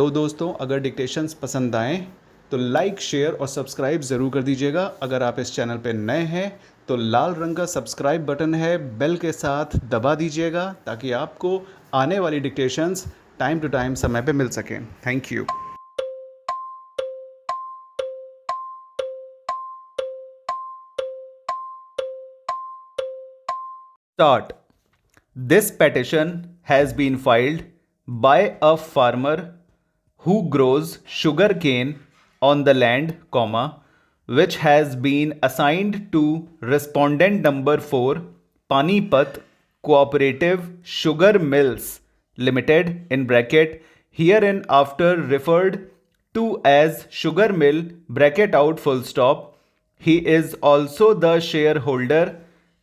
Hello दोस्तों, अगर dictations पसंद आएँ तो लाइक, शेयर और सब्सक्राइब ज़रूर कर दीजिएगा। अगर आप इस चैनल पे नए हैं तो लाल रंग का सब्सक्राइब बटन है, बेल के साथ दबा दीजिएगा ताकि आपको आने वाली डिक्टेशंस टाइम टू टाइम समय पे मिल सकें। Thank you. Start. This petition has been filed by a farmer who grows sugarcane on the land, which has been assigned to respondent number 4, Panipat Cooperative Sugar Mills Limited in bracket hereinafter referred to as sugar mill bracket out full stop. He is also the shareholder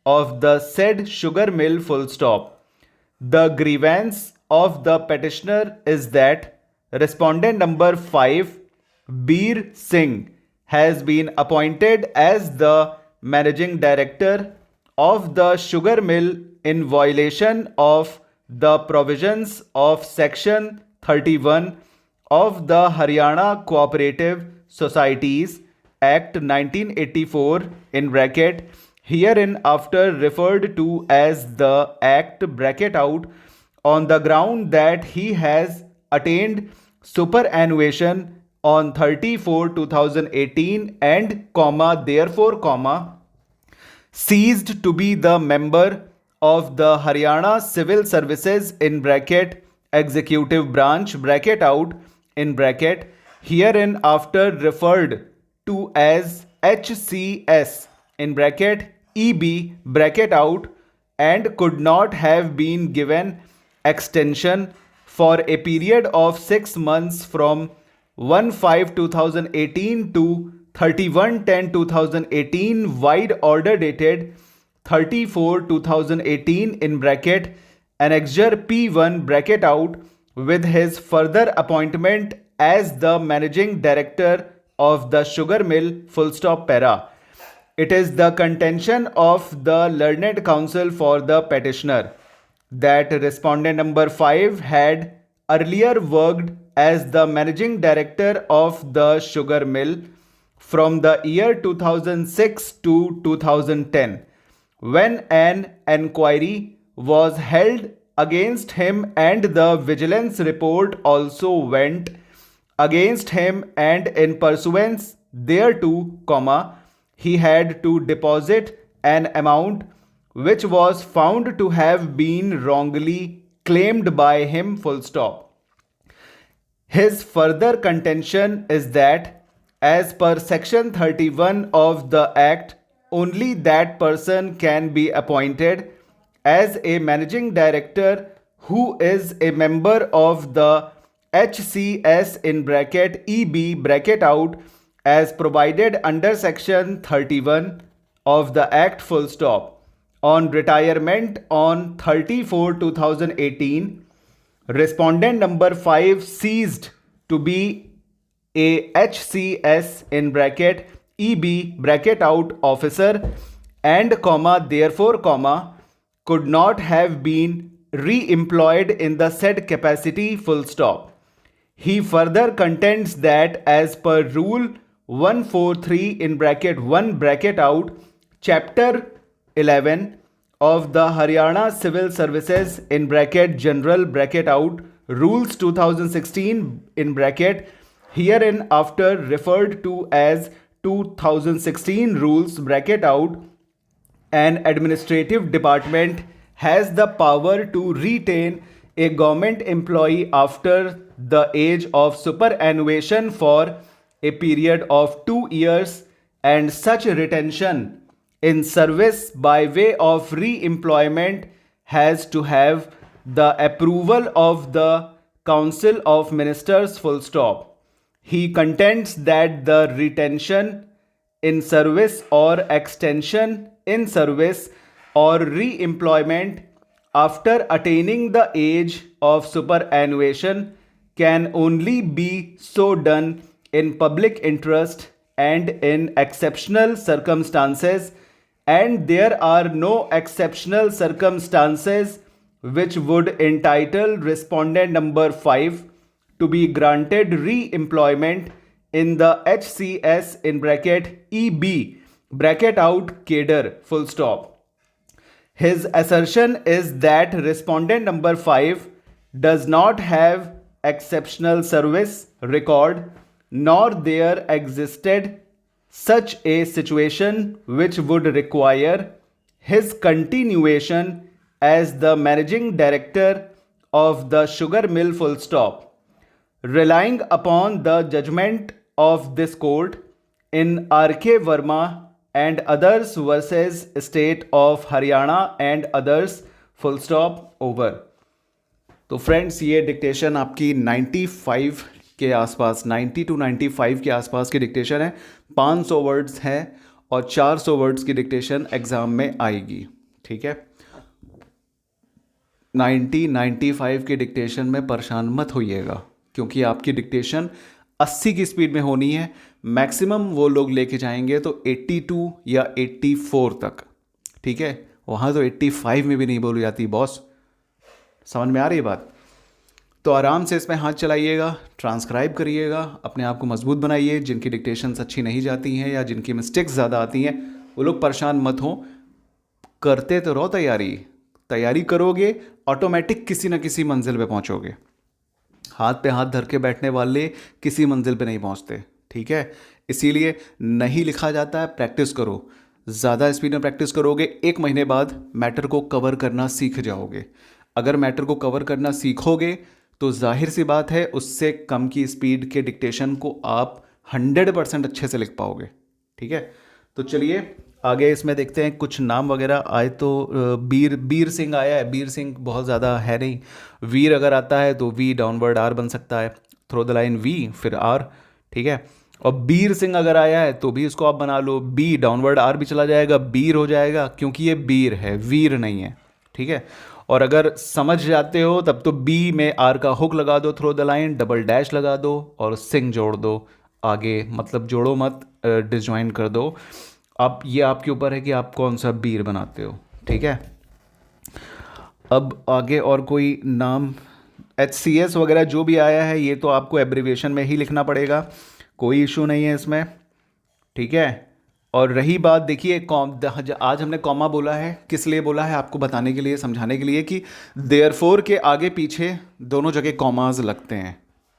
of the said sugar mill full stop. The grievance of the petitioner is that respondent number 5, Beer Singh, has been appointed as the managing director of the sugar mill in violation of the provisions of section 31 of the Haryana Cooperative Societies Act 1984 in bracket hereinafter referred to as the Act bracket out on the ground that he has attained superannuation on 30/4/2018 and therefore ceased to be the member of the Haryana Civil Services in bracket executive branch bracket out in bracket hereinafter referred to as HCS in bracket EB bracket out and could not have been given extension for a period of 6 months from 1/5/2018 to 31/10/2018 wide order dated 30/4/2018 in bracket annexure P1 bracket out with his further appointment as the managing director of the sugar mill full stop para. It is the contention of the learned counsel for the petitioner that respondent number 5 had earlier worked as the managing director of the sugar mill from the year 2006 to 2010, when an enquiry was held against him and the vigilance report also went against him, and in pursuance thereto, he had to deposit an amount which was found to have been wrongly claimed by him full stop. His further contention is that as per section 31 of the act, only that person can be appointed as a managing director who is a member of the HCS in bracket EB bracket out as provided under section 31 of the act full stop. On retirement on 30/4/2018, respondent number 5 ceased to be a HCS in bracket EB bracket out officer and therefore could not have been re-employed in the said capacity full stop. He further contends that as per rule 143 in bracket 1 bracket out chapter 11 of the Haryana Civil Services in bracket general bracket out rules 2016 in bracket hereinafter referred to as 2016 rules bracket out, an administrative department has the power to retain a government employee after the age of superannuation for a period of 2 years, and such retention in service by way of re-employment has to have the approval of the Council of Ministers full stop. He contends that the retention in service or extension in service or re-employment after attaining the age of superannuation can only be so done in public interest and in exceptional circumstances, and there are no exceptional circumstances which would entitle respondent number 5 to be granted re-employment in the HCS in bracket EB bracket out cadre full stop. His assertion is that respondent number 5 does not have exceptional service record, nor there existed such a situation which would require his continuation as the managing director of the sugar mill full stop. Relying upon the judgment of this court in R.K. Verma and others versus State of Haryana and others full stop over. तो friends ये dictation आपकी 95 के आसपास, 90 to 95 के आसपास की dictation है. 500 words हैं और 400 वर्ड्स की डिक्टेशन एग्जाम में आएगी. ठीक है, 95 की डिक्टेशन में परेशान मत होइएगा, क्योंकि आपकी डिक्टेशन 80 की स्पीड में होनी है. मैक्सिमम वो लोग लेके जाएंगे तो 82 या 84 तक. ठीक है, वहाँ तो 85 में भी नहीं बोली जाती बॉस. समझ में आ रही है बात? तो आराम से इसमें हाथ चलाइएगा, ट्रांसक्राइब करिएगा, अपने आप को मजबूत बनाइए. जिनकी डिक्टेशंस अच्छी नहीं जाती हैं या जिनकी मिस्टेक्स ज़्यादा आती हैं वो लोग परेशान मत हों, करते तो रहो. तैयारी करोगे ऑटोमेटिक किसी न किसी मंजिल पे पहुंचोगे. हाथ पे हाथ धर के बैठने वाले किसी मंजिल पे नहीं पहुंचते. ठीक है, इसीलिए नहीं लिखा जाता है, प्रैक्टिस करो. ज़्यादा स्पीड में प्रैक्टिस करोगे, 1 महीने बाद मैटर को कवर करना सीख जाओगे. अगर मैटर को कवर करना सीखोगे तो जाहिर सी बात है उससे कम की स्पीड के डिक्टेशन को आप 100% अच्छे से लिख पाओगे. ठीक है, तो चलिए आगे इसमें देखते हैं. कुछ नाम वगैरह आए तो बीर सिंह आया है. बीर सिंह बहुत ज़्यादा है नहीं. वीर अगर आता है तो वी डाउनवर्ड आर बन सकता है. थ्रो द लाइन वी फिर आर. ठीक है, और बीर सिंह अगर आया है तो भी इसको आप बना लो. बी डाउनवर्ड आर भी चला जाएगा, बीर हो जाएगा, क्योंकि ये बीर है, वीर नहीं है. ठीक है, और अगर समझ जाते हो तब तो बी में आर का हुक लगा दो, throw the line, double dash लगा दो और सिंह जोड़ दो आगे. मतलब जोड़ो मत, डिसजॉइन कर दो. अब ये आपके ऊपर है कि आप कौन सा बीर बनाते हो. ठीक है, अब आगे और कोई नाम HCS वगैरह जो भी आया है ये तो आपको एब्रीविएशन में ही लिखना पड़ेगा, कोई इशू नहीं है इसमें. ठीक है, और रही बात, देखिए आज हमने कॉमा बोला है, किस लिए बोला है? आपको बताने के लिए, समझाने के लिए कि देयरफॉर के आगे पीछे दोनों जगह कॉमाज लगते हैं.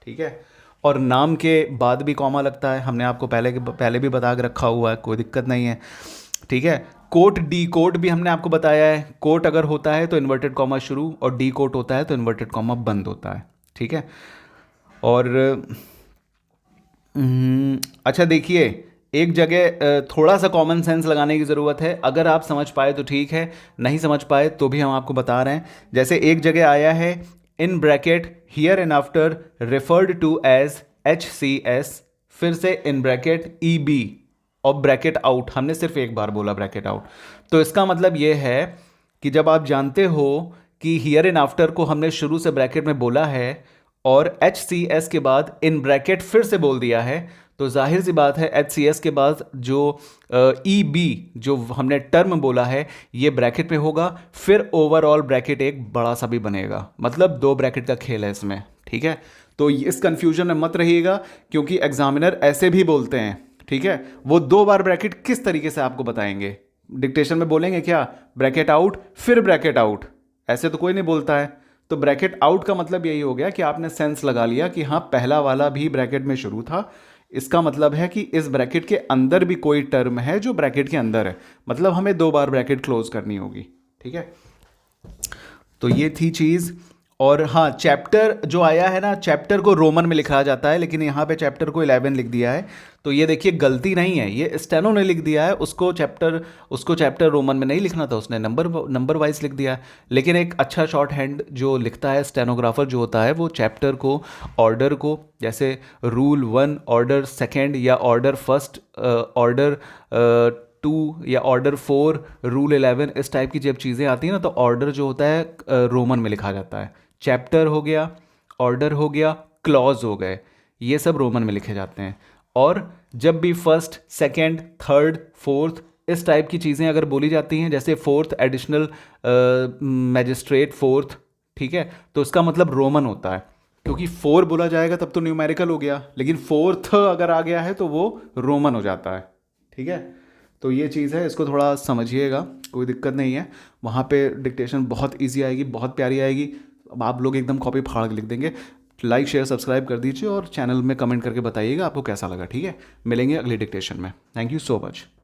ठीक है, और नाम के बाद भी कॉमा लगता है. हमने आपको पहले भी बता के रखा हुआ है, कोई दिक्कत नहीं है. ठीक है, कोट डी कोट भी हमने आपको बताया है. कोट अगर होता है तो इन्वर्टेड कॉमा शुरू और डी कोट होता है तो इन्वर्टेड कॉमा बंद होता है. ठीक है, और अच्छा देखिए, एक जगह थोड़ा सा कॉमन सेंस लगाने की ज़रूरत है. अगर आप समझ पाए तो ठीक है, नहीं समझ पाए तो भी हम आपको बता रहे हैं. जैसे एक जगह आया है in bracket here and after referred to as HCS, फिर से इन ब्रैकेट EB और ब्रैकेट आउट. हमने सिर्फ एक बार बोला ब्रैकेट आउट. तो इसका मतलब ये है कि जब आप जानते हो कि हियर एंड आफ्टर को हमने शुरू से ब्रैकेट में बोला है और HCS के बाद इन ब्रैकेट फिर से बोल दिया है, तो जाहिर सी बात है HCS के बाद जो EB जो हमने टर्म बोला है ये ब्रैकेट में होगा. फिर ओवरऑल ब्रैकेट एक बड़ा सा भी बनेगा, मतलब 2 ब्रैकेट का खेल है इसमें. ठीक है, तो इस कंफ्यूजन में मत रहिएगा, क्योंकि एग्जामिनर ऐसे भी बोलते हैं. ठीक है, वो 2 बार ब्रैकेट किस तरीके से आपको बताएंगे, डिक्टेशन में बोलेंगे क्या, ब्रैकेट आउट फिर ब्रैकेट आउट, ऐसे तो कोई नहीं बोलता है. तो ब्रैकेट आउट का मतलब यही हो गया कि आपने सेंस लगा लिया कि हाँ पहला वाला भी ब्रैकेट में शुरू था. इसका मतलब है कि इस ब्रैकेट के अंदर भी कोई टर्म है जो ब्रैकेट के अंदर है, मतलब हमें 2 बार ब्रैकेट क्लोज करनी होगी. ठीक है, तो ये थी चीज़. और हाँ, चैप्टर जो आया है ना, चैप्टर को रोमन में लिखा जाता है, लेकिन यहाँ पे चैप्टर को 11 लिख दिया है. तो ये देखिए गलती नहीं है, ये स्टेनो ने लिख दिया है. उसको चैप्टर रोमन में नहीं लिखना था, उसने नंबर वाइज लिख दिया है. लेकिन एक अच्छा शॉर्ट हैंड जो लिखता है स्टेनोग्राफर जो होता है, वो चैप्टर को, ऑर्डर को, जैसे रूल 1 ऑर्डर 2 या ऑर्डर 1 ऑर्डर 2 या ऑर्डर 4 रूल 11, इस टाइप की जब चीज़ें आती हैं ना तो ऑर्डर जो होता है रोमन में लिखा जाता है. चैप्टर हो गया, ऑर्डर हो गया, क्लॉज हो गए, ये सब रोमन में लिखे जाते हैं. और जब भी 1st, 2nd, 3rd, 4th इस टाइप की चीज़ें अगर बोली जाती हैं, जैसे 4th एडिशनल मैजिस्ट्रेट 4th, ठीक है, तो इसका मतलब रोमन होता है. क्योंकि 4 बोला जाएगा तब तो न्यूमेरिकल हो गया, लेकिन फोर्थ अगर आ गया है तो वो रोमन हो जाता है। ठीक है, तो ये चीज़ है, इसको थोड़ा समझिएगा, कोई दिक्कत नहीं है। वहाँ पे डिक्टेशन बहुत इजी आएगी, बहुत प्यारी आएगी। अब आप लोग एकदम कॉपी फाड़ के लिख देंगे। लाइक शेयर सब्सक्राइब कर दीजिए और चैनल में कमेंट करके बताइएगा आपको कैसा लगा। ठीक है, मिलेंगे अगली डिक्टेशन में। Thank you so much.